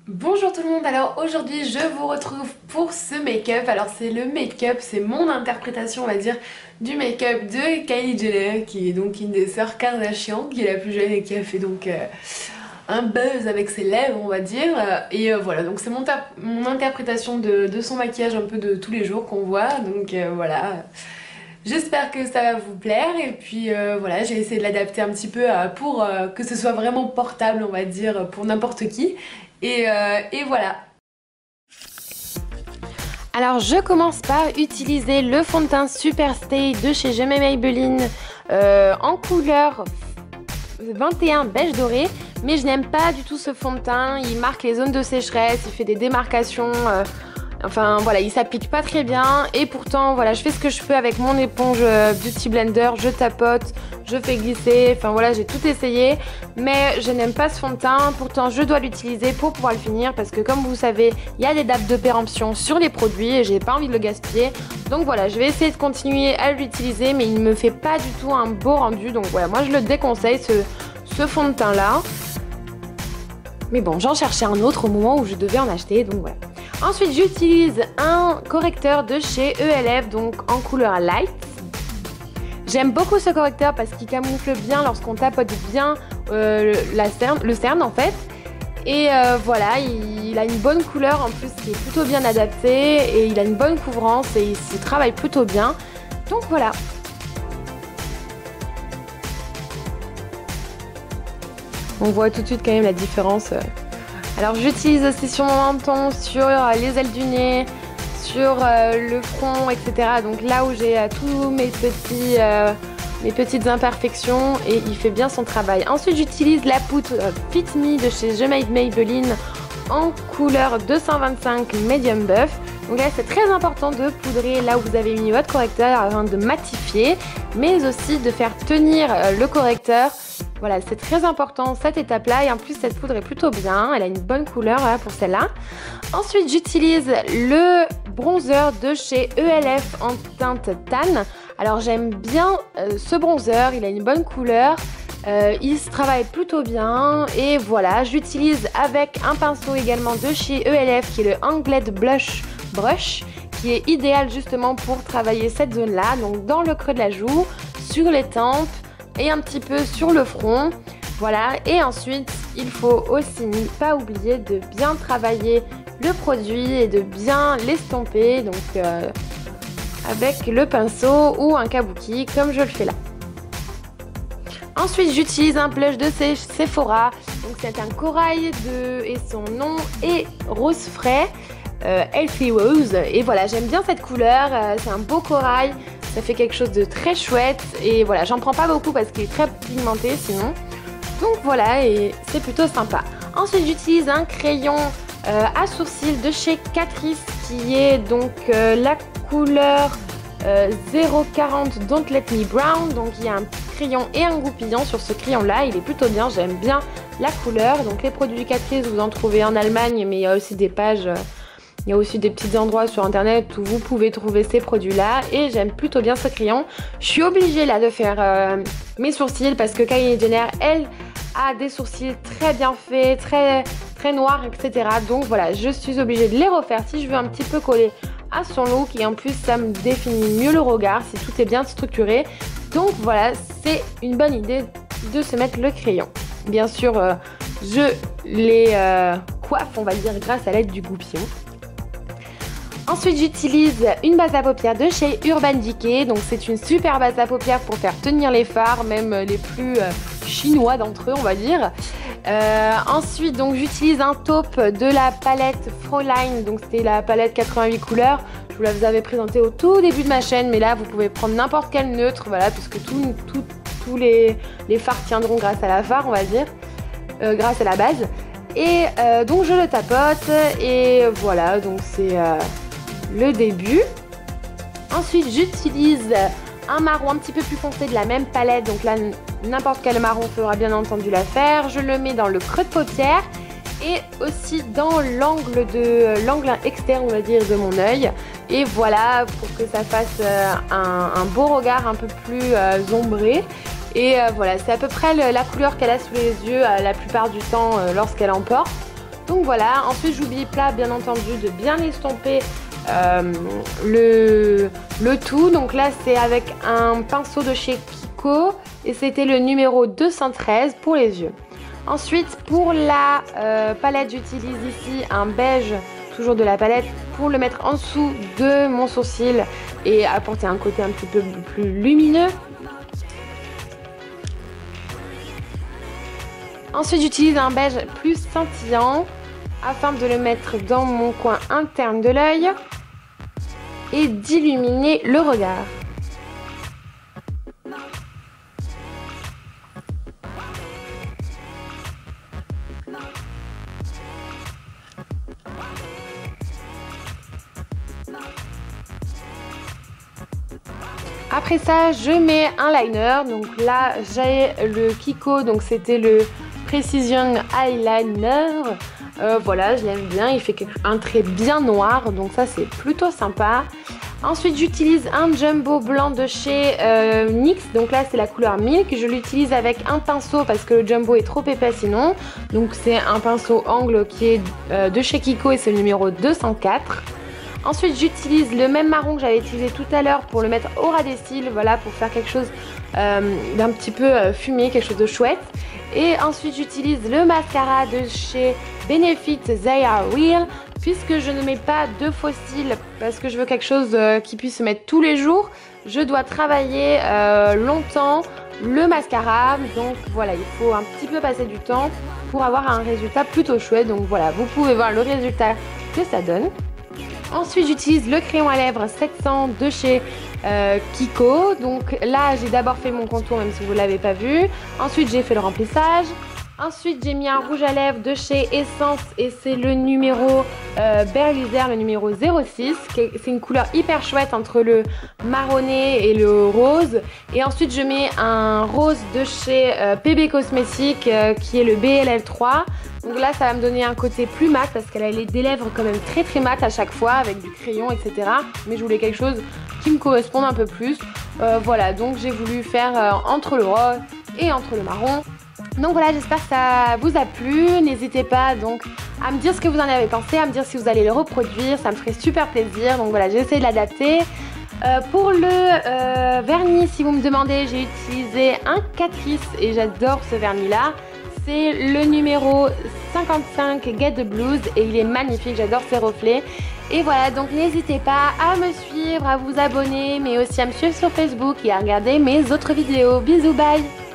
Bonjour tout le monde, alors aujourd'hui je vous retrouve pour ce make-up. Alors c'est le make-up, c'est mon interprétation on va dire du make-up de Kylie Jenner, qui est donc une des sœurs Kardashian, qui est la plus jeune et qui a fait donc un buzz avec ses lèvres on va dire. Voilà, donc c'est mon interprétation de son maquillage un peu de tous les jours qu'on voit, donc voilà. J'espère que ça va vous plaire et puis voilà, j'ai essayé de l'adapter un petit peu pour que ce soit vraiment portable on va dire pour n'importe qui. Et voilà. Alors je commence par utiliser le fond de teint Superstay de chez Je m'aime Maybelline en couleur 21 beige doré, mais je n'aime pas du tout ce fond de teint. Il marque les zones de sécheresse, il fait des démarcations, enfin voilà, il s'applique pas très bien. Et pourtant voilà, je fais ce que je peux avec mon éponge Beauty Blender, je tapote, je fais glisser, enfin voilà, j'ai tout essayé, mais je n'aime pas ce fond de teint. Pourtant je dois l'utiliser pour pouvoir le finir, parce que comme vous savez, il y a des dates de péremption sur les produits et j'ai pas envie de le gaspiller. Donc voilà, je vais essayer de continuer à l'utiliser, mais il ne me fait pas du tout un beau rendu. Donc voilà, moi je le déconseille ce fond de teint là. Mais bon, j'en cherchais un autre au moment où je devais en acheter, donc voilà. Ensuite, j'utilise un correcteur de chez ELF, donc en couleur light. J'aime beaucoup ce correcteur parce qu'il camoufle bien lorsqu'on tapote bien le cerne en fait. Et voilà, il a une bonne couleur en plus qui est plutôt bien adaptée et il a une bonne couvrance et il se travaille plutôt bien. Donc voilà. On voit tout de suite quand même la différence. Alors j'utilise aussi sur mon menton, sur les ailes du nez, sur le front, etc. Donc là où j'ai tous mes petites imperfections, et il fait bien son travail. Ensuite j'utilise la poudre Fit Me de chez Je m'aime Maybelline en couleur 225 Medium Buff. Donc là c'est très important de poudrer là où vous avez mis votre correcteur afin de matifier, mais aussi de faire tenir le correcteur. Voilà, c'est très important cette étape-là, et en plus cette poudre est plutôt bien, elle a une bonne couleur voilà, pour celle-là. Ensuite j'utilise le bronzer de chez ELF en teinte tan. Alors j'aime bien ce bronzer, il a une bonne couleur, il se travaille plutôt bien, et voilà, j'utilise avec un pinceau également de chez ELF qui est le Angled Blush Brush, qui est idéal justement pour travailler cette zone-là, donc dans le creux de la joue, sur les tempes, et un petit peu sur le front, voilà. Et ensuite il faut aussi pas oublier de bien travailler le produit et de bien l'estomper, donc avec le pinceau ou un kabuki comme je le fais là. Ensuite j'utilise un blush de Sephora, donc c'est un corail et son nom est rose frais, Healthy Rose, et voilà, j'aime bien cette couleur, c'est un beau corail. Ça fait quelque chose de très chouette, et voilà, j'en prends pas beaucoup parce qu'il est très pigmenté sinon. Donc voilà, et c'est plutôt sympa. Ensuite j'utilise un crayon à sourcils de chez Catrice, qui est donc la couleur 040 Don't Let Me Brown. Donc il y a un crayon et un goupillon sur ce crayon là, il est plutôt bien, j'aime bien la couleur. Donc les produits Catrice vous en trouvez en Allemagne, mais il y a aussi des pages... Il y a aussi des petits endroits sur internet où vous pouvez trouver ces produits là, et j'aime plutôt bien ce crayon. Je suis obligée là de faire mes sourcils parce que Kylie Jenner, elle, a des sourcils très bien faits, très noirs, etc. Donc voilà, je suis obligée de les refaire si je veux un petit peu coller à son look, et en plus ça me définit mieux le regard si tout est bien structuré. Donc voilà, c'est une bonne idée de se mettre le crayon. Bien sûr, je les coiffe, on va dire, grâce à l'aide du goupillon. Ensuite j'utilise une base à paupières de chez Urban Decay, donc c'est une super base à paupières pour faire tenir les fards, même les plus chinois d'entre eux on va dire. Ensuite donc j'utilise un taupe de la palette Fräulein, donc c'était la palette 88 couleurs. Je vous la avais présentée au tout début de ma chaîne, mais là vous pouvez prendre n'importe quel neutre, voilà, puisque tous les fards tiendront grâce à la fard on va dire, grâce à la base. Et donc je le tapote, et voilà, donc c'est... le début. Ensuite j'utilise un marron un petit peu plus foncé de la même palette, donc là n'importe quel marron fera bien entendu l'affaire. Je le mets dans le creux de paupière et aussi dans l'angle externe on va dire de mon œil, et voilà, pour que ça fasse un beau regard un peu plus ombré. Et voilà, c'est à peu près la couleur qu'elle a sous les yeux la plupart du temps lorsqu'elle en porte. Donc voilà, ensuite j'oublie pas bien entendu de bien estomper le tout. Donc là c'est avec un pinceau de chez Kiko et c'était le numéro 213 pour les yeux. Ensuite pour la palette, j'utilise ici un beige, toujours de la palette, pour le mettre en dessous de mon sourcil et apporter un côté un petit peu plus lumineux. Ensuite j'utilise un beige plus scintillant afin de le mettre dans mon coin interne de l'œil et d'illuminer le regard. Après ça, je mets un liner. Donc là, j'ai le Kiko, donc c'était le Precision Eyeliner. Voilà, je l'aime bien, il fait un trait bien noir, donc ça c'est plutôt sympa. Ensuite j'utilise un jumbo blanc de chez NYX, donc là c'est la couleur Milk. Je l'utilise avec un pinceau parce que le jumbo est trop épais sinon. Donc c'est un pinceau angle qui est de chez Kiko et c'est le numéro 204. Ensuite j'utilise le même marron que j'avais utilisé tout à l'heure pour le mettre au ras des cils, voilà, pour faire quelque chose d'un petit peu fumé, quelque chose de chouette. Et ensuite j'utilise le mascara de chez Benefit They Are Real, puisque je ne mets pas de faux cils parce que je veux quelque chose qui puisse se mettre tous les jours. Je dois travailler longtemps le mascara, donc voilà, il faut un petit peu passer du temps pour avoir un résultat plutôt chouette. Donc voilà, vous pouvez voir le résultat que ça donne. Ensuite j'utilise le crayon à lèvres 700 de chez Kiko. Donc là j'ai d'abord fait mon contour, même si vous ne l'avez pas vu. Ensuite j'ai fait le remplissage. Ensuite j'ai mis un rouge à lèvres de chez Essence et c'est le numéro Berlizer, le numéro 06. C'est une couleur hyper chouette entre le marronné et le rose. Et ensuite je mets un rose de chez PB Cosmetics qui est le BLL3. Donc là ça va me donner un côté plus mat parce qu'elle a des lèvres quand même très mat à chaque fois avec du crayon, etc. Mais je voulais quelque chose qui me corresponde un peu plus. Voilà, donc j'ai voulu faire entre le rose et entre le marron. Donc voilà, j'espère que ça vous a plu. N'hésitez pas donc à me dire ce que vous en avez pensé, à me dire si vous allez le reproduire, ça me ferait super plaisir. Donc voilà, j'ai essayé de l'adapter. Pour le vernis, si vous me demandez, j'ai utilisé un Catrice et j'adore ce vernis là. C'est le numéro 55 Get the Blues et il est magnifique, j'adore ses reflets. Et voilà, donc n'hésitez pas à me suivre, à vous abonner, mais aussi à me suivre sur Facebook et à regarder mes autres vidéos. Bisous, bye!